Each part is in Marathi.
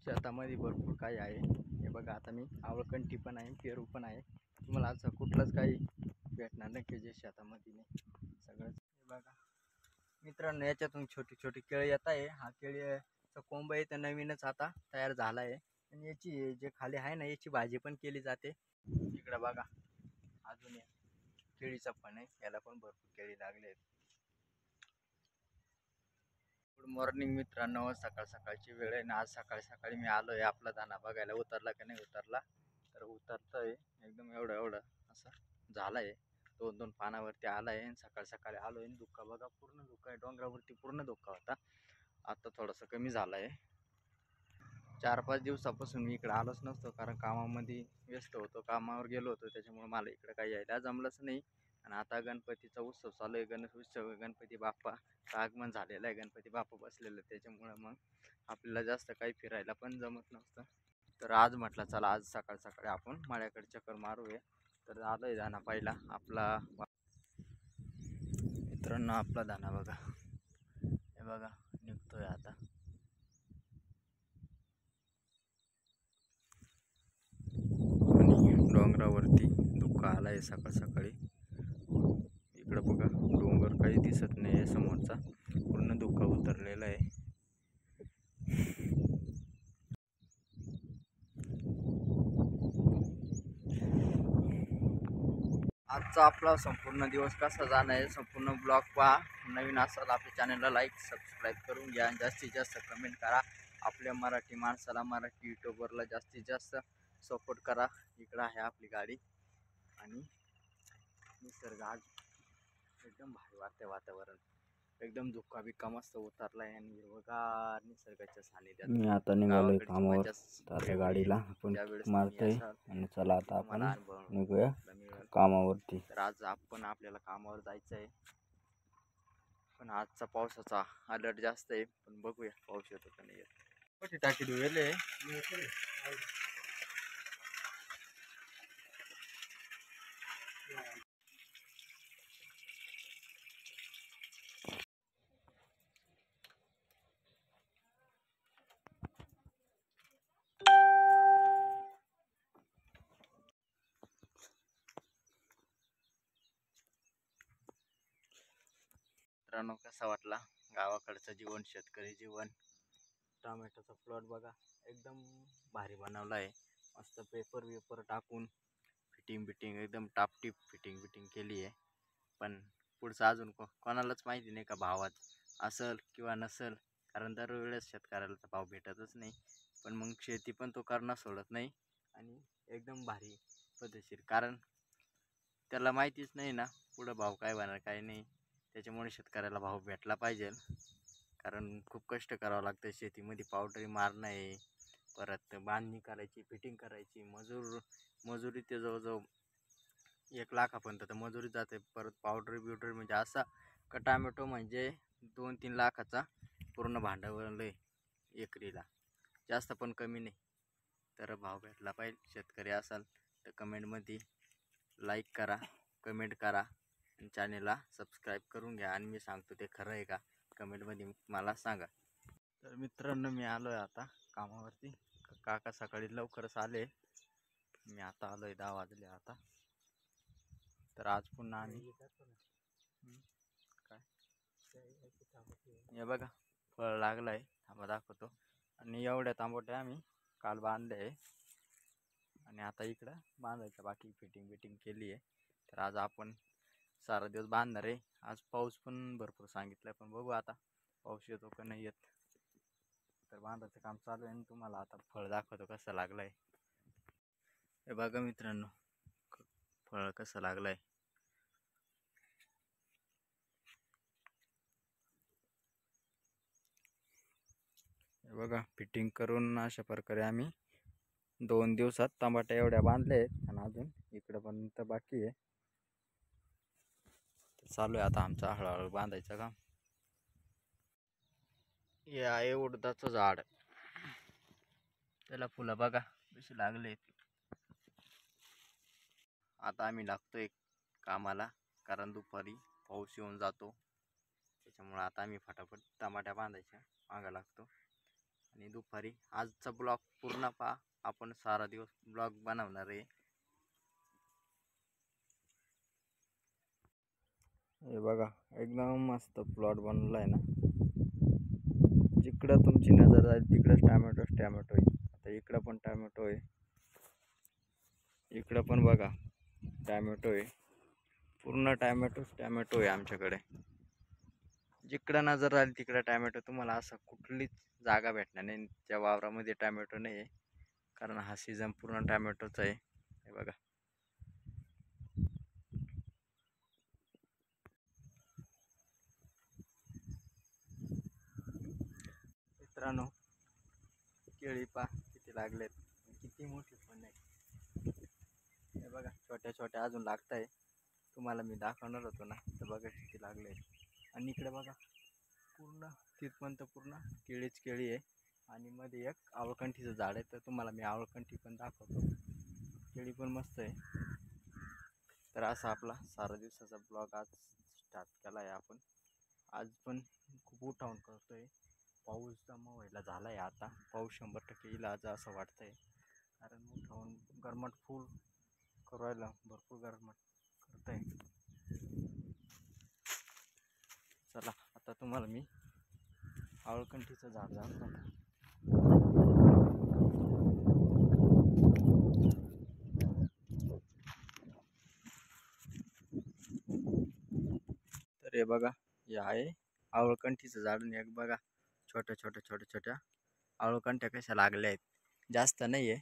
शेतामध्ये भरपूर काही आहे। हे बघा, आता मी आवळकंठी पण आहे, पेरू पण आहे। तुम्हाला असं कुठलंच काही भेटणार नाही की जे शेतामध्ये नाही, सगळंच। हे बघा मित्रांनो, याच्यातून छोटी छोटी केळी येत आहे। हा केळीचा कोंब आहे, तर नवीनच आता तयार झाला आहे। आणि याची जे खाली आहे ना, याची भाजी पण केली जाते। इकडे बघा, अजून केळीचा पण आहे, याला पण भरपूर केळी लागले आहेत। गुड मॉर्निंग मित्रांनो, सकाळ सकाळची वेळ आहे ना। आज सकाळी सकाळी मी आलोय आपला दाना बघायला, उतरला की नाही उतरला। तर उतरतोय एकदम, एवढं एवढं असं झालंय, दोन दोन पानावरती आलाय। सकाळ सकाळी आलोय, धुक्का बघा, पूर्ण धुक्का आहे डोंगरावरती, पूर्ण धुक्का होता, आता थोडासा कमी झालाय। 4-5 दिवसापासून मी इकडे आलोच नसतो, कारण कामामध्ये व्यस्त होतो, कामावर गेलो होतो, त्याच्यामुळे मला इकडे काही यायला जमलंच नाही। आणि आता गणपतीचा उत्सव चालू आहे, गणेश उत्सव, गणपती बाप्पाचं आगमन झालेलं आहे, गणपती बाप्पा बसलेलं, त्याच्यामुळे मग आपल्याला जास्त काही फिरायला पण जमत नसतं। तर आज म्हटलं चला, आज सकाळ सकाळी आपण माळ्याकडे चक्कर मारूया। तर आलोय दाना पहिला आपला। मित्रांनो, आपला दाना बघा, हे बघा निघतोय आता। डोंगरावरती धुक्का आलाय सकाळ सकाळी। इकडं बघा, डोंगर काही दिसत नाही, समोरचा पूर्ण धुक्का उतरलेला आहे। आजचा आपला संपूर्ण दिवस कसा जाणार आहे, संपूर्ण ब्लॉग पहा। नवीन असाल आपल्या चॅनलला लाईक सबस्क्राईब करून घ्या, आणि जास्तीत जास्त कमेंट करा। आपल्या मराठी माणसाला, मराठी यूट्यूबरला जास्तीत जास्त सपोर्ट करा। इकडं आहे आपली गाडी, आणि निसर्ग आज एकदम भारी वाटते, वातावरण एकदम धुक्का बिक्का मस्त उतरलाय, आणि हिरवगार निसर्गाच्या सानिध्यात मी आता निघालोय कामावर, तर आता गाडीला आपण मारतोय आणि चला आता आपण निघूया कामावरती। तर आज आपण आपल्याला कामावर जायचं आहे, पण आजचा पावसाचा अलर्ट जास्त आहे, पण बघूया पाऊस येतो का नाही येत। मोठी टाकी धुवेले मित्रांनो, कसा वाटला गावाकडचं जीवन, शेतकरी जीवन। टोमॅटोचा प्लॉट बघा, एकदम भारी बनवला आहे, मस्त पेपर वेपर टाकून फिटिंग बिटिंग एकदम टापटीप फिटिंग केली आहे। पण पुढचं अजून कोणालाच माहिती नाही का भावात असेल किंवा नसेल, कारण दरवेळेस शेतकऱ्याला तर भाव भेटतच नाही। पण मग शेती पण तो करणं सोडत नाही, आणि एकदम भारी पद्धतशीर, कारण त्याला माहितीच नाही ना पुढं भाव काय होणार काय नाही, त्याच्यामुळे शेतकऱ्याला भाव भेटला पाहिजे। कारण खूप कष्ट करावं लागतं शेतीमध्ये, पावडरी मारणं आहे, परत बांधणी करायची, फिटिंग करायची, मजुरी ते जवळजवळ 1 लाखापर्यंत तर मजुरी जाते। परत पावडर बिवडर, म्हणजे असा का टोमॅटो म्हणजे 2-3 लाखाचा पूर्ण भांडवल आहे एकरीला, जास्त पण कमी नाही। तर भाव भेटला पाहिजे, शेतकरी असाल तर कमेंटमध्ये लाईक करा, कमेंट करा, आणि चॅनलला सबस्क्राईब करून घ्या। आणि मी सांगतो ते खरं आहे का, कमेंटमध्ये मला सांगा। तर मित्रांनो, मी आलो आहे आता कामावरती, काका सकाळी लवकरच आले, मी आता आलो आहे 10 वाजले आता। तर आज पुन्हा आम्ही काय, हे बघा फळ लागलं आहे, थांबा दाखवतो। आणि एवढ्या तांबोट्या आम्ही काल बांधले आहे, आणि आता इकडं बांधायचं बाकी, फिटिंग बिटिंग केली आहे। तर आज आपण सारा दिवस बांधणार आहे। आज पाऊस पण भरपूर सांगितलं, पण बघू आता पाऊस येतो का नाही येत। तर बांधायचं काम चालू आहे, आणि तुम्हाला आता फळ दाखवतो कसं लागलंय। हे बघा मित्रांनो, फळ कसं लागलंय, हे बघा फिटिंग करून अशा प्रकारे आम्ही 2 दिवसात टमाटे एवढ्या बांधले आहेत, आणि अजून इकडं पण तर बाकी आहे। चालू आहे आता आमचा हळूहळू बांधायचं काम। हे आहे उडदाचं झाड, त्याला फुलं बघा कशी लागलेत। आता आम्ही लागतोय कामाला, कारण दुपारी पाऊस येऊन जातो, त्याच्यामुळे आता आम्ही फटाफट टमाट्या बांधायच्या मागं लागतो। आणि दुपारी आजचा ब्लॉग पूर्ण पहा. आपण सारा दिवस ब्लॉग बनवणार आहे. हे बघा एकदम मस्त प्लॉट बनवला आहे ना. जिकडं तुमची नजर जाईल तिकडंच टॅमॅटो आहे. आता इकडं पण टॅमॅटो आहे, इकडं पण बघा टॅमॅटो आहे. पूर्ण टॅमॅटो आहे आमच्याकडे. जिकडं नजर राहील तिकडं टॅमॅटो. तुम्हाला असं कुठलीच जागा भेटणार नाही त्या वावरामध्ये टॅमॅटो नाही आहे, कारण हा सीझन पूर्ण टॅमॅटोचा आहे. हे बघा मित्रांनो, केळी पा किती लागलेत, किती मोठी पण आहे. हे बघा छोट्या छोट्या अजून लागत आहे. तुम्हाला मी दाखवणार होतो ना, तर बघा किती लागले. आणि इकडे बघा पूर्ण तिथपर्यंत पूर्ण केळीच केळी आहे. आणि मध्ये एक आवळकंठीचं झाड आहे, तर तुम्हाला मी आवळकंठी पण दाखवतो. केळी पण मस्त आहे. तर असा आपला सारा दिवसाचा ब्लॉग आज स्टार्ट केला आहे आपण. आज पण खूप उठावून करतोय. पाऊस जमा व्हायला झाला आहे. आता पाऊस 100% येईल आज असं वाटतं आहे, कारण उठावून गरमट फुल करायला भरपूर गरमट करत आहे. चला आता तुम्हाला मी आवळकंठीचं झाड दाखवतो. तर हे बघा, हे आहे आवळकंठीचं झाड. आणि एक बघा छोट्या आवळकंठ्या कशा लागल्या आहेत. जास्त नाही आहे,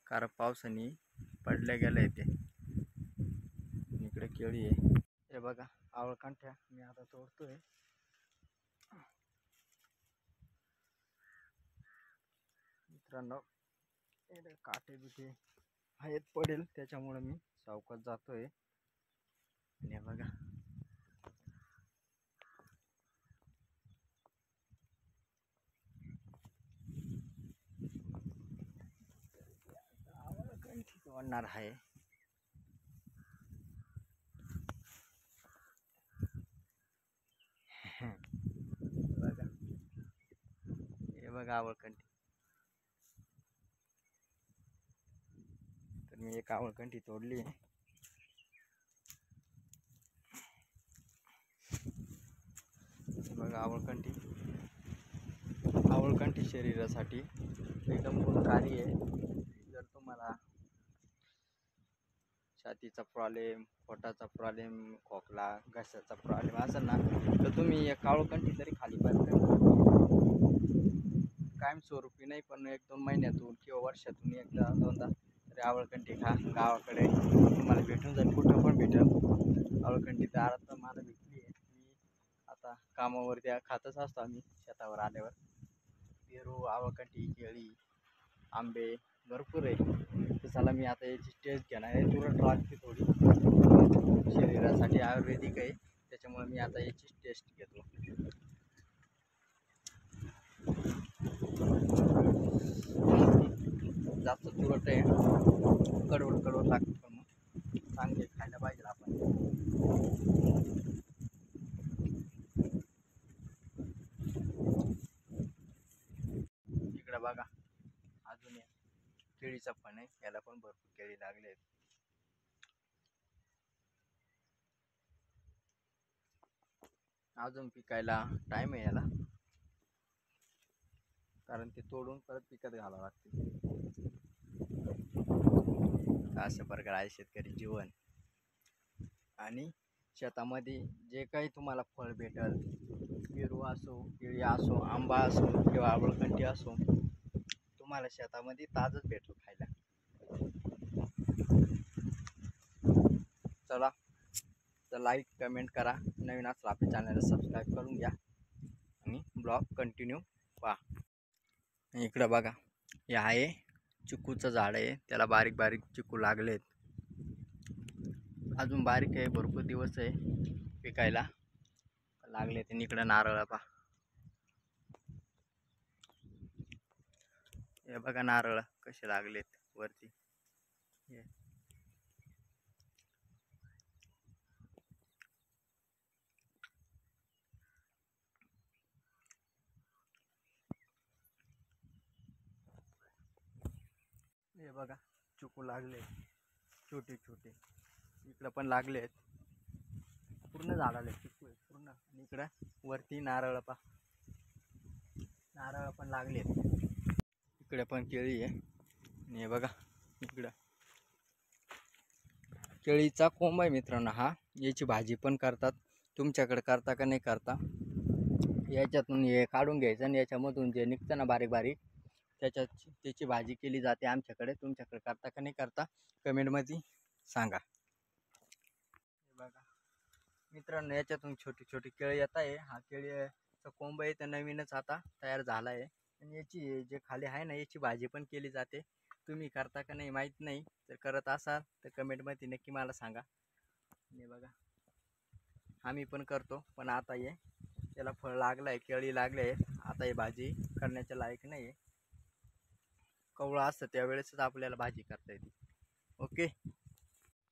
कारण पावसाने पडल्या गेल्या ते. इकडे केळी आहे. हे बघा आवळकंठ्या मी आता तोडतोय. मित्रांनो, काटे बिटे आहेत पडेल, त्याच्यामुळे मी सावकाश जातोय. आणि बघा आवळकंठी वाढणार आहे. बघा हे बघा आवळकंठी. तर मी एक आवळकंठी तोडली. बघा आवळकंठी शरीरासाठी एकदम गुणकारी आहे. जर तुम्हाला छातीचा प्रॉब्लेम, पोटाचा प्रॉब्लेम, खोकला, घशाचा प्रॉब्लेम असेल ना, तर तुम्ही एक आवळकंठी तरी खाली पाहिजे. कायमस्वरूपी नाही, पण 1-2 महिन्यातून किंवा वर्षातून एकदा दोनदा तरी आवळकंठी खा. गावाकडे तुम्हाला भेटून जाईल, कुठं पण भेटेल आवळकंठी. दारात तर मला भेटली आहे. मी आता कामावरती खातच असतो आम्ही शेतावर आल्यावर. पेरू, आवळकंठी, केळी, आंबे भरपूर आहे. तर चला मी आता याची टेस्ट घेणार आहे. तुरट लागते थोडी, शरीरासाठी आयुर्वेदिक आहे, त्याच्यामुळे मी आता याची टेस्ट घेतो. जास्त तुरट आहे, कडवट लागतं, पण मग चांगले खायला पाहिजे आपण. इकडे बघा अजून एक केळीचा पण आहे, याला पण भरपूर केळी लागले आहेत. अजून पिकायला टाइम आहे याला, कारण ते तोडून परत पिकत घालावं लागते. अशा प्रकारे आहे शेतकरी जीवन. आणि शेतामध्ये जे काही तुम्हाला फळ भेटल, पेरू असो, केळी असो, आंबा असो किंवा आवळकंठी असो, तुम्हाला शेतामध्ये ताजच भेटल खायला. चला तर लाईक कमेंट करा, नवीन असलं आपल्या चॅनलला सबस्क्राईब करून घ्या आणि ब्लॉग कंटिन्यू पहा. इकडं बघा, हे आहे चिकूचं झाड आहे, त्याला बारीक बारीक चिकू लागलेत. अजून बारीक आहे, भरपूर दिवस आहे पिकायला लागले. ते इकडं नारळ पहा, हे बघा नारळ कसे लागलेत वरती. हे बघा चिकू लागले छोटे छोटे, इकडं पण लागले आहेत, पूर्ण झाडाले चिकू आहे पूर्ण. आणि इकडं वरती नारळ पा, नारळ पण लागले आहेत. इकडे पण केळी आहे. आणि हे बघा इकडं केळीचा कोंब आहे मित्रांनो हा. याची भाजी पण करतात, तुमच्याकडे करता का नाही करता. याच्यातून हे काढून घ्यायचं आणि याच्यामधून जे निघतं ना बारीक बारीक, त्याची भाजी केली जाते आमच्याकडे. तुमच्याकडे करता का नाही करता कमेंटमध्ये सांगा. हे बघा मित्रांनो याच्यातून छोटी छोटी केळी येत आहे. हा केळीचा कोंब आहे तर नवीनच आता तयार झाला आहे. आणि याची जे खाली आहे ना याची भाजी पण केली जाते. तुम्ही करता का नाही माहीत नाही, तर करत असाल तर कमेंटमध्ये नक्की मला सांगा. हे बघा आम्ही पण करतो, पण आता ये त्याला फळ लागलं आहे, केळी लागले आहे, आता हे भाजी करण्याच्या लायक नाही आहे. कवळं असतं त्यावेळेसच आपल्याला भाजी करता येते. ओके,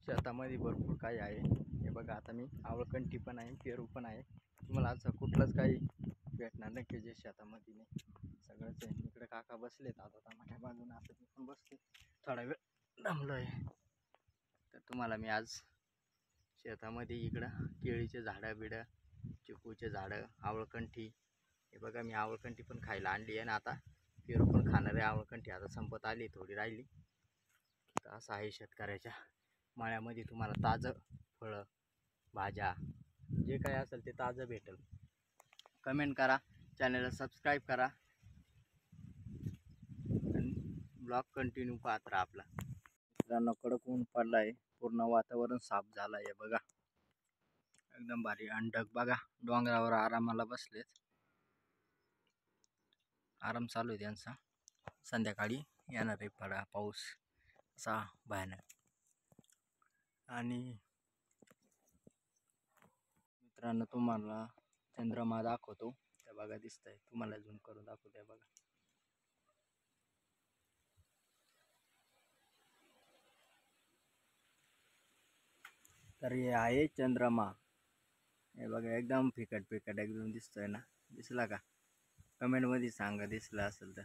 शेतामध्ये भरपूर काही आहे. हे बघा आता मी आवळकंठी पण आहे, पेरू पण आहे. तुम्हाला असं कुठलंच काही भेटणार नाही की जे शेतामध्ये नाही, सगळंच आहे. इकडे काका बसलेत आता टमाट्या बाजून, असं मी पण बसते थोडा वेळ दमलो आहे. तर तुम्हाला मी आज शेतामध्ये इकडं केळीचे झाडं बिडं, चिकूचे झाडं, आवळकंठी, हे बघा मी आवळकंठी पण खायला आणली आहे ना, आता पेरू पण खाणार आहे. आवळकंठी आता संपत आली, थोडी राहिली. तर असं आहे शेतकऱ्याच्या माळ्यामध्ये, तुम्हाला ताजं फळं भाज्या जे काही असेल ते ताजं भेटेल. कमेंट करा, चॅनलला सबस्क्राईब करा आणि ब्लॉग कंटिन्यू पाहत राहा आपला. मित्रांनो कडक ऊन पडला आहे, पूर्ण वातावरण साफ झालं आहे. बघा एकदम भारी. अंडक बघा डोंगरावर आरामाला बसलेत, आराम चालू आहे त्यांचा. संध्याकाळी येणार आहे पाऊस असा भयानक. आणि मित्रांनो तुम्हाला चंद्रमा दाखवतो, त्या बघा दिसतंय, तुम्हाला झूम करून दाखवतोय बघा. तर हे आहे चंद्रमा. हे बघा एकदम फिकट फिकट एकदम दिसतोय ना, दिसला का? कमेंटमध्ये सांगा दिसला असेल तर.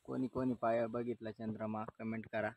कोणी कोणी बघितला चंद्रमा कमेंट करा.